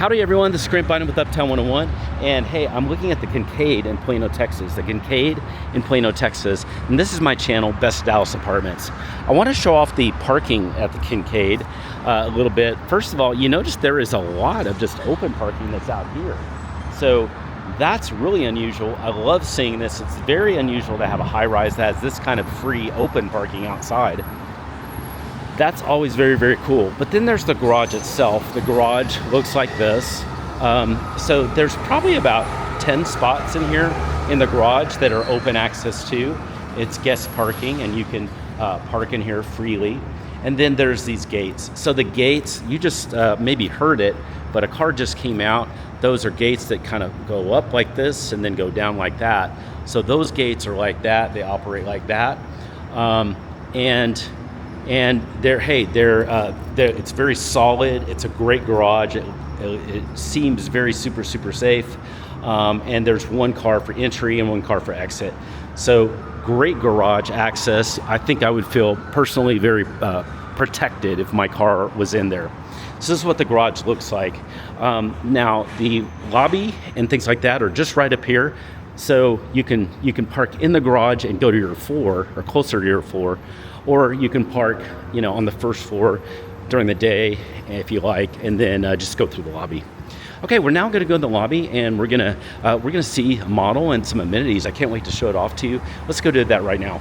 Howdy everyone, this is Grant Bynum with Uptown 101, and hey, I'm looking at the Kincaid in Plano, Texas. The Kincaid in Plano, Texas, and this is my channel, Best Dallas Apartments. I want to show off the parking at the Kincaid a little bit. First of all, you notice there is a lot of just open parking that's out here. So that's really unusual. I love seeing this. It's very unusual to have a high-rise that has this kind of free open parking outside. That's always very, very cool. But then there's the garage itself. The garage looks like this. So there's probably about 10 spots in here in the garage that are open access to. It's guest parking, and you can park in here freely. And then there's these gates. So the gates, you just maybe heard it, but a car just came out. Those are gates that kind of go up like this and then go down like that. So those gates are like that. They operate like that. And it's very solid. It's a great garage. It seems very super safe. And there's one car for entry and one car for exit. So great garage access. I think I would feel personally very protected if my car was in there. So this is what the garage looks like. Now the lobby and things like that are just right up here. So you can park in the garage and go to your floor or closer to your floor, or you can park, on the first floor during the day if you like, and then just go through the lobby. Okay, we're now going to go in the lobby, and we're gonna see a model and some amenities. I can't wait to show it off to you. Let's go do that right now.